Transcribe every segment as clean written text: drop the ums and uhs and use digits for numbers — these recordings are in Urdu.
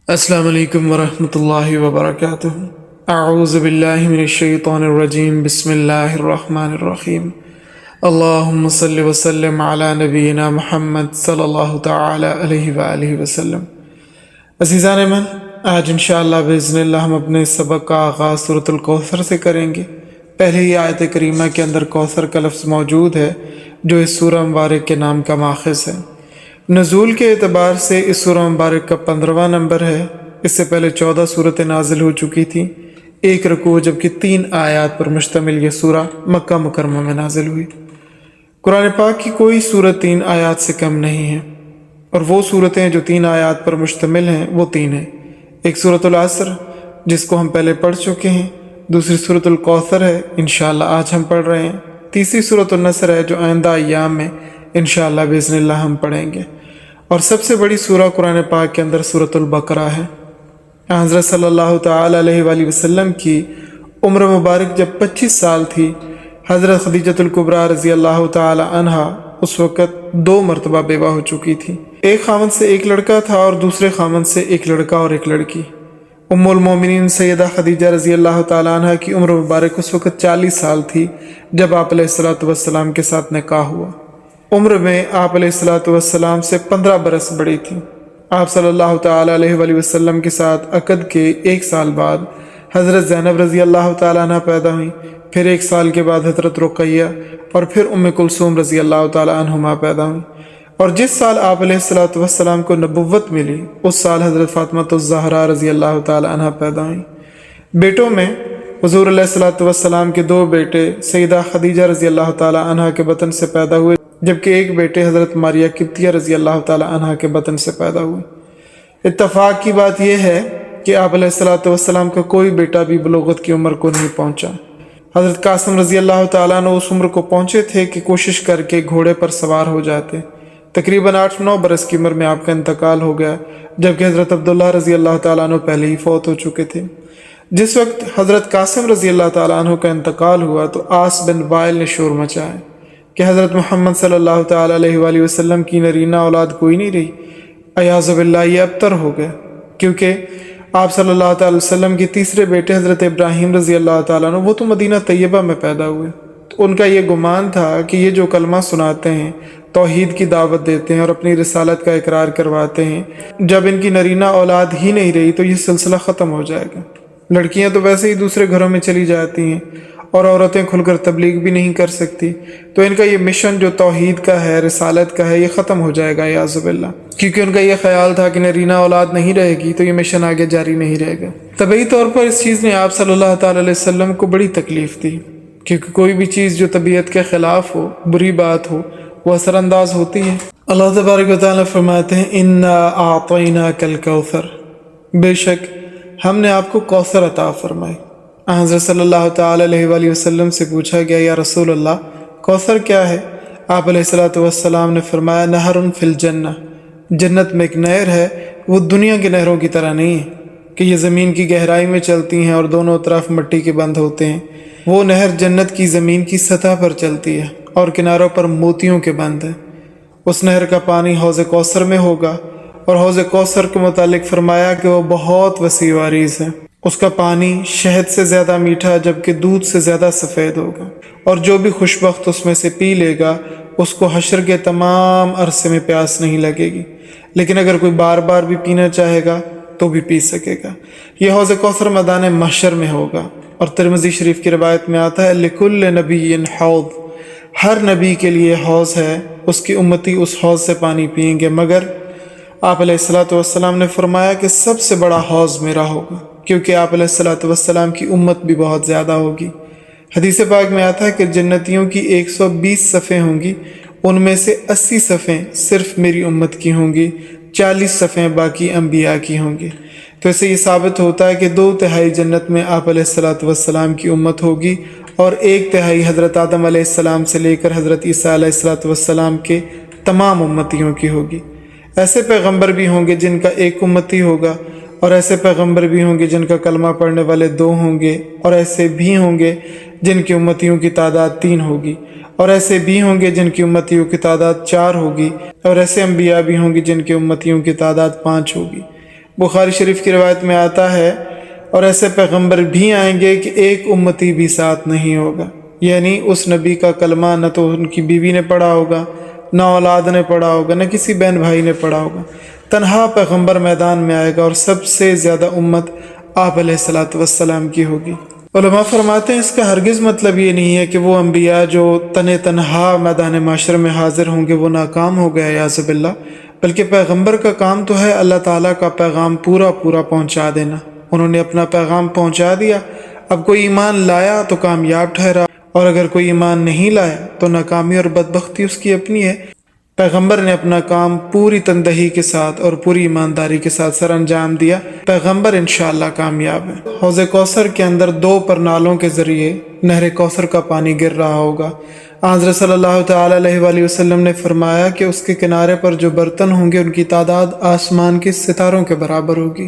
السلام علیکم ورحمۃ اللہ وبرکاتہ۔ اعوذ باللہ من الشیطان الرجیم، بسم اللہ الرحمن الرحیم۔ اللہم صلی وسلم علی نبینا محمد صلی اللہ تعالی علیہ وآلہ وسلم۔ عزیزان من، آج انشاءاللہ بإذن اللہ ہم اپنے سبق کا آغاز سورۃ الکوثر سے کریں گے۔ پہلے ہی آیت کریمہ کے اندر کوثر کا لفظ موجود ہے جو اس سورہ مبارک کے نام کا ماخذ ہے۔ نزول کے اعتبار سے اس سورہ مبارک کا 15واں نمبر ہے۔ اس سے پہلے 14 صورتیں نازل ہو چکی تھیں، 1 رکوع جبکہ 3 آیات پر مشتمل یہ سورہ مکہ مکرمہ میں نازل ہوئی۔ قرآن پاک کی کوئی سورت 3 آیات سے کم نہیں ہے، اور وہ صورتیں جو 3 آیات پر مشتمل ہیں وہ 3 ہیں۔ ایک سورۃ العصر جس کو ہم پہلے پڑھ چکے ہیں، دوسری سورۃ الکوثر ہے انشاءاللہ آج ہم پڑھ رہے ہیں، تیسری سورۃ النصر ہے جو آئندہ ایام میں انشاءاللہ باذن اللہ ہم پڑھیں گے، اور سب سے بڑی سورہ قرآن پاک کے اندر سورۃ البقرہ ہے۔ حضرت صلی اللہ تعالی علیہ وآلہ وسلم کی عمر مبارک جب 25 سال تھی، حضرت خدیجۃ الکبریٰ رضی اللہ تعالی عنہا اس وقت 2 مرتبہ بیوہ ہو چکی تھی۔ ایک خاوند سے ایک لڑکا تھا اور دوسرے خاوند سے ایک لڑکا اور ایک لڑکی۔ ام المومنین سیدہ خدیجہ رضی اللہ تعالی عنہا کی عمر مبارک اس وقت 40 سال تھی جب آپ علیہ الصلوۃ والسلام کے ساتھ نکاح ہوا۔ عمر میں آپ علیہ الصلوۃ والسلام سے 15 برس بڑی تھی۔ آپ صلی اللہ تعالی علیہ وآلہ وسلم کے ساتھ عقد کے 1 سال بعد حضرت زینب رضی اللہ تعالی عنہ پیدا ہوئیں، پھر 1 سال کے بعد حضرت رقیہ اور پھر ام کلثوم رضی اللہ تعالی عنہما پیدا ہوئیں، اور جس سال آپ علیہ الصلوۃ والسلام کو نبوت ملی اس سال حضرت فاطمہ الزہرا رضی اللہ تعالی عنہ پیدا ہوئیں۔ بیٹوں میں حضور علیہ الصلوۃ والسلام کے 2 بیٹے سیدہ خدیجہ رضی اللہ تعالی عنہ کے بطن سے پیدا ہوئے، جبکہ ایک بیٹے حضرت ماریہ قبطیہ رضی اللہ تعالی عنہ کے بطن سے پیدا ہوئے۔ اتفاق کی بات یہ ہے کہ آپ علیہ الصلوۃ والسلام کا کوئی بیٹا بھی بلوغت کی عمر کو نہیں پہنچا۔ حضرت قاسم رضی اللہ تعالیٰ عنہ اس عمر کو پہنچے تھے کہ کوشش کر کے گھوڑے پر سوار ہو جاتے۔ تقریباً 8-9 برس کی عمر میں آپ کا انتقال ہو گیا، جبکہ حضرت عبداللہ رضی اللہ تعالیٰ عنہ پہلے ہی فوت ہو چکے تھے۔ جس وقت حضرت قاسم رضی اللہ تعالیٰ عنہ کا انتقال ہوا تو عاص بن وائل نے شور مچایا کہ حضرت محمد صلی اللہ تعالی علیہ وآلہ وسلم کی نرینہ اولاد کوئی نہیں رہی، اعاذ باللہ یہ ابتر ہو گیا، کیونکہ آپ صلی اللہ تعالی وسلم کے تیسرے بیٹے حضرت ابراہیم رضی اللہ تعالیٰ عنہ وہ تو مدینہ طیبہ میں پیدا ہوئے، تو ان کا یہ گمان تھا کہ یہ جو کلمہ سناتے ہیں، توحید کی دعوت دیتے ہیں اور اپنی رسالت کا اقرار کرواتے ہیں، جب ان کی نرینہ اولاد ہی نہیں رہی تو یہ سلسلہ ختم ہو جائے گا۔ لڑکیاں تو ویسے ہی دوسرے گھروں میں چلی جاتی ہیں اور عورتیں کھل کر تبلیغ بھی نہیں کر سکتی، تو ان کا یہ مشن جو توحید کا ہے، رسالت کا ہے، یہ ختم ہو جائے گا اعوذ باللہ، کیونکہ ان کا یہ خیال تھا کہ نرینہ اولاد نہیں رہے گی تو یہ مشن آگے جاری نہیں رہے گا۔ طبعی طور پر اس چیز نے آپ صلی اللہ تعالی علیہ وسلم کو بڑی تکلیف دی، کیونکہ کوئی بھی چیز جو طبیعت کے خلاف ہو، بری بات ہو، وہ اثر انداز ہوتی ہے۔ اللہ تبارک و تعالیٰ فرماتے ہیں انا اعطیناک الکوثر، بے شک ہم نے آپ کو کوثر عطا فرمائے۔ حضرت صلی اللہ تعالی علیہ وآلہ وسلم سے پوچھا گیا یا رسول اللہ کوثر کیا ہے؟ آپ علیہ الصلوۃ والسلام نے فرمایا نہر فی الجنہ، جنت میں ایک نہر ہے، وہ دنیا کی نہروں کی طرح نہیں ہے کہ یہ زمین کی گہرائی میں چلتی ہیں اور دونوں طرف مٹی کے بند ہوتے ہیں۔ وہ نہر جنت کی زمین کی سطح پر چلتی ہے اور کناروں پر موتیوں کے بند ہیں۔ اس نہر کا پانی حوض کوثر میں ہوگا، اور حوض کوثر کے متعلق فرمایا کہ وہ بہت وسیع و عریض ہے، اس کا پانی شہد سے زیادہ میٹھا جبکہ دودھ سے زیادہ سفید ہوگا، اور جو بھی خوشبخت اس میں سے پی لے گا اس کو حشر کے تمام عرصے میں پیاس نہیں لگے گی، لیکن اگر کوئی بار بار بھی پینا چاہے گا تو بھی پی سکے گا۔ یہ حوض کوثر میدان محشر میں ہوگا، اور ترمذی شریف کی روایت میں آتا ہے لکل نبی حوض، ہر نبی کے لیے حوض ہے، اس کی امتی اس حوض سے پانی پئیں گے، مگر آپ علیہ الصلوۃ والسلام نے فرمایا کہ سب سے بڑا حوض میرا ہوگا، کیونکہ آپ علیہ الصلوۃ والسلام کی امت بھی بہت زیادہ ہوگی۔ حدیث پاک میں آتا ہے کہ جنتیوں کی 120 صفیں ہوں گی، ان میں سے 80 صفیں صرف میری امت کی ہوں گی، 40 صفیں باقی انبیاء کی ہوں گی۔ تو اسے یہ ثابت ہوتا ہے کہ 2/3 جنت میں آپ علیہ الصلوۃ والسلام کی امت ہوگی، اور 1/3 حضرت آدم علیہ السلام سے لے کر حضرت عیسیٰ علیہ الصلوۃ والسلام کے تمام امتیوں کی ہوگی۔ ایسے پیغمبر بھی ہوں گے جن کا ایک امتی ہوگا، اور ایسے پیغمبر بھی ہوں گے جن کا کلمہ پڑھنے والے 2 ہوں گے، اور ایسے بھی ہوں گے جن کی امتیوں کی تعداد 3 ہوگی، اور ایسے بھی ہوں گے جن کی امتیوں کی تعداد 4 ہوگی، اور ایسے انبیاء بھی ہوں گے جن کی امتیوں کی تعداد 5 ہوگی۔ بخاری شریف کی روایت میں آتا ہے اور ایسے پیغمبر بھی آئیں گے کہ ایک امتی بھی ساتھ نہیں ہوگا، یعنی اس نبی کا کلمہ نہ تو ان کی بیوی نے پڑھا ہوگا، نہ اولاد نے پڑھا ہوگا، نہ کسی بہن بھائی نے پڑھا ہوگا، تنہا پیغمبر میدان میں آئے گا اور سب سے زیادہ امت آپ علیہ الصلاۃ والسلام کی ہوگی۔ علماء فرماتے ہیں اس کا ہرگز مطلب یہ نہیں ہے کہ وہ انبیاء جو تنہا میدان معاشر میں حاضر ہوں گے وہ ناکام ہو گیا یعوذ باللہ، بلکہ پیغمبر کا کام تو ہے اللہ تعالیٰ کا پیغام پورا پہنچا دینا۔ انہوں نے اپنا پیغام پہنچا دیا، اب کوئی ایمان لایا تو کامیاب ٹھہرا، اور اگر کوئی ایمان نہیں لایا تو ناکامی اور بدبختی اس کی اپنی ہے۔ پیغمبر نے اپنا کام پوری تندہی کے ساتھ اور پوری ایمانداری کے ساتھ سر انجام دیا، پیغمبر انشاءاللہ کامیاب ہے۔ حوض کوثر کے اندر 2 پرنالوں کے ذریعے نہر کوثر کا پانی گر رہا ہوگا۔ حضرت صلی اللہ تعالی علیہ وآلہ وسلم نے فرمایا کہ اس کے کنارے پر جو برتن ہوں گے ان کی تعداد آسمان کے ستاروں کے برابر ہوگی۔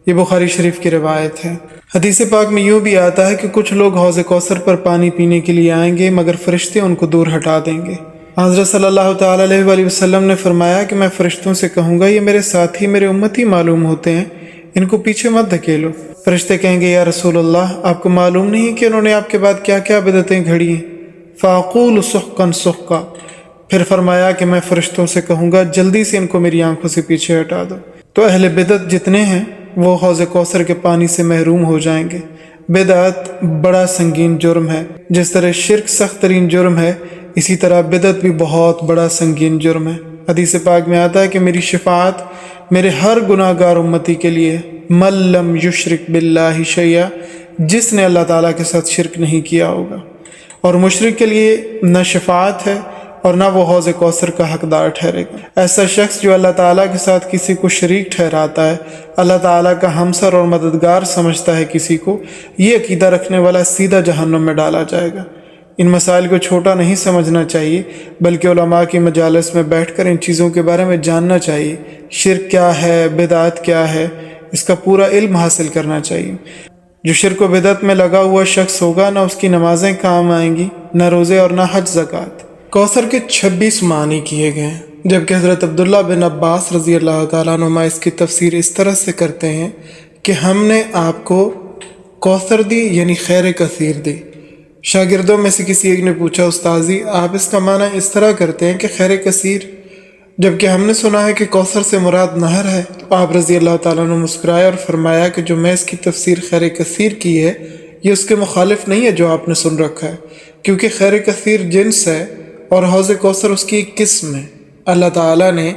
یہ بخاری شریف کی روایت ہے۔ حدیث پاک میں یوں بھی آتا ہے کہ کچھ لوگ حوض کوثر پر پانی پینے کے لیے آئیں گے مگر فرشتے ان کو دور ہٹا دیں گے۔ حضرت صلی اللہ تعالی علیہ وآلہ وسلم نے فرمایا کہ میں فرشتوں سے کہوں گا یہ میرے ساتھی میرے امتی معلوم ہوتے ہیں، ان کو پیچھے مت دھکیلو۔ فرشتے کہیں گے یا رسول اللہ آپ کو معلوم نہیں کہ انہوں نے آپ کے بعد کیا کیا بدعتیں گھڑی ہیں؟ فاقول سحقا سحقا، پھر فرمایا کہ میں فرشتوں سے کہوں گا جلدی سے ان کو میری آنکھوں سے پیچھے ہٹا دو۔ تو اہل بدعت جتنے ہیں وہ حوض کوثر کے پانی سے محروم ہو جائیں گے۔ بدعت بڑا سنگین جرم ہے، جس طرح شرک سخت ترین جرم ہے اسی طرح بدعت بھی بہت بڑا سنگین جرم ہے۔ حدیث پاک میں آتا ہے کہ میری شفاعت میرے ہر گناہ گار امتی کے لیے من لم یشرک باللہ شیئا، جس نے اللہ تعالیٰ کے ساتھ شرک نہیں کیا ہوگا، اور مشرک کے لیے نہ شفاعت ہے اور نہ وہ حوض کوثر کا حقدار ٹھہرے گا۔ ایسا شخص جو اللہ تعالیٰ کے ساتھ کسی کو شریک ٹھہراتا ہے، اللہ تعالیٰ کا ہمسر اور مددگار سمجھتا ہے کسی کو، یہ عقیدہ رکھنے والا سیدھا جہنم میں ڈالا جائے گا۔ ان مسائل کو چھوٹا نہیں سمجھنا چاہیے، بلکہ علماء کی مجالس میں بیٹھ کر ان چیزوں کے بارے میں جاننا چاہیے۔ شرک کیا ہے، بدعت کیا ہے، اس کا پورا علم حاصل کرنا چاہیے۔ جو شرک و بدعت میں لگا ہوا شخص ہوگا نہ اس کی نمازیں کام آئیں گی، نہ روزے اور نہ حج زکوٰۃ۔ کوثر کے 26 معنی کیے گئے ہیں، جبکہ حضرت عبداللہ بن عباس رضی اللہ تعالیٰ عنہما اس کی تفسیر اس طرح سے کرتے ہیں کہ ہم نے آپ کو کوثر دی یعنی خیر کثیر دی۔ شاگردوں میں سے کسی ایک نے پوچھا استاذی آپ اس کا معنی اس طرح کرتے ہیں کہ خیر کثیر، جبکہ ہم نے سنا ہے کہ کوثر سے مراد نہر ہے۔ تو آپ رضی اللہ تعالیٰ نے مسکرایا اور فرمایا کہ جو میں اس کی تفسیر خیر کثیر کی ہے یہ اس کے مخالف نہیں ہے جو آپ نے سن رکھا ہے، کیونکہ خیر کثیر جنس ہے اور حوض کوثر اس کی ایک قسم ہے۔ اللہ تعالیٰ نے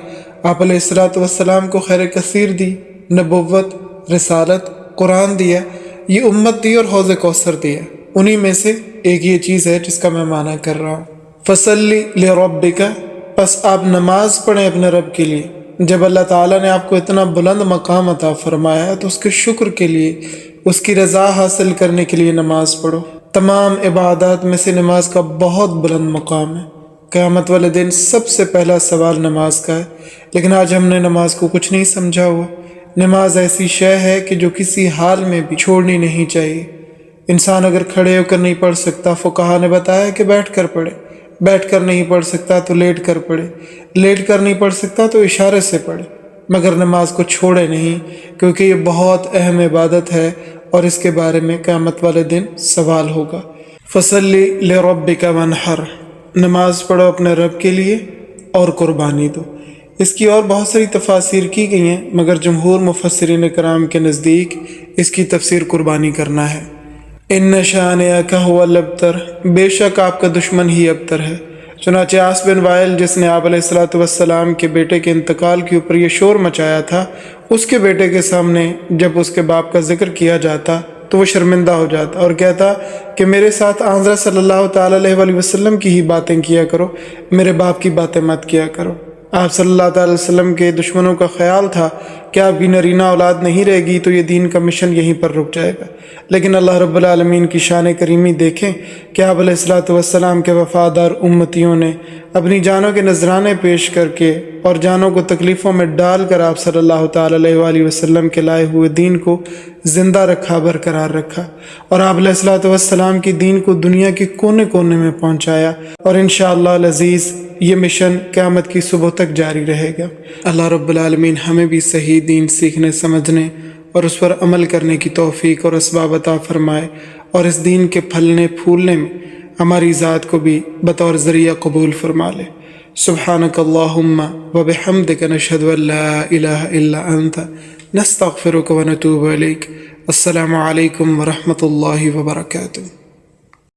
آپ علیہ الصلاۃ والسلام کو خیر کثیر دی، نبوت، رسالت، قرآن دیا، یہ امت دی اور حوض کوثر دیا۔ انہی میں سے ایک یہ چیز ہے جس کا میں معنی کر رہا ہوں۔ فصلی لربک، پس آپ نماز پڑھیں اپنے رب کے لیے۔ جب اللہ تعالیٰ نے آپ کو اتنا بلند مقام عطا فرمایا تو اس کے شکر کے لیے، اس کی رضا حاصل کرنے کے لیے نماز پڑھو۔ تمام عبادات میں سے نماز کا بہت بلند مقام ہے۔ قیامت والے دن سب سے پہلا سوال نماز کا ہے، لیکن آج ہم نے نماز کو کچھ نہیں سمجھا ہوا۔ نماز ایسی شے ہے کہ جو کسی حال میں بھی چھوڑنی نہیں چاہیے۔ انسان اگر کھڑے ہو کر نہیں پڑھ سکتا، فقہا نے بتایا کہ بیٹھ کر پڑھے، بیٹھ کر نہیں پڑھ سکتا تو لیٹ کر پڑھے، لیٹ کر نہیں پڑھ سکتا تو اشارے سے پڑھے، مگر نماز کو چھوڑے نہیں، کیونکہ یہ بہت اہم عبادت ہے اور اس کے بارے میں قیامت والے دن سوال ہوگا۔ فصلی لربک وانحر، نماز پڑھو اپنے رب کے لیے اور قربانی دو۔ اس کی اور بہت ساری تفاسیر کی گئی ہیں، مگر جمہور مفسرین کرام کے نزدیک اس کی تفسیر قربانی کرنا ہے۔ ان شانئک ھو الابتر، بے شک آپ کا دشمن ہی ابتر ہے۔ چنانچہ عاص بن وائل جس نے آپ علیہ الصلاۃ والسلام کے بیٹے کے انتقال کے اوپر یہ شور مچایا تھا، اس کے بیٹے کے سامنے جب اس کے باپ کا ذکر کیا جاتا تو وہ شرمندہ ہو جاتا اور کہتا کہ میرے ساتھ حضرت صلی اللہ تعالیٰ علیہ وآلہ وسلم کی ہی باتیں کیا کرو، میرے باپ کی باتیں مت کیا کرو۔ آپ صلی اللہ تعالیٰ علیہ وسلم کے دشمنوں کا خیال تھا کہ آپ کی نرینہ اولاد نہیں رہے گی تو یہ دین کا مشن یہیں پر رک جائے گا، لیکن اللہ رب العالمین کی شان کریمی دیکھیں کہ آپ علیہ الصلاۃ والسلام کے وفادار امتیوں نے اپنی جانوں کے نذرانے پیش کر کے اور جانوں کو تکلیفوں میں ڈال کر آپ صلی اللہ تعالیٰ علیہ وآلہ وسلم کے لائے ہوئے دین کو زندہ رکھا، برقرار رکھا، اور آپ علیہ الصلوۃ والسلام کی دین کو دنیا کے کونے کونے میں پہنچایا، اور انشاءاللہ العزیز یہ مشن قیامت کی صبح تک جاری رہے گا۔ اللہ رب العالمین ہمیں بھی صحیح دین سیکھنے، سمجھنے اور اس پر عمل کرنے کی توفیق اور اسباب عطا فرمائے، اور اس دین کے پھلنے پھولنے میں ہماری ذات کو بھی بطور ذریعہ قبول فرما لے۔ سبحانک اللہم وبحمدک نشہد ان لا الہ الا انت نستغفرک ونتوب الیک۔ السلام علیکم ورحمۃ اللہ وبرکاتہ۔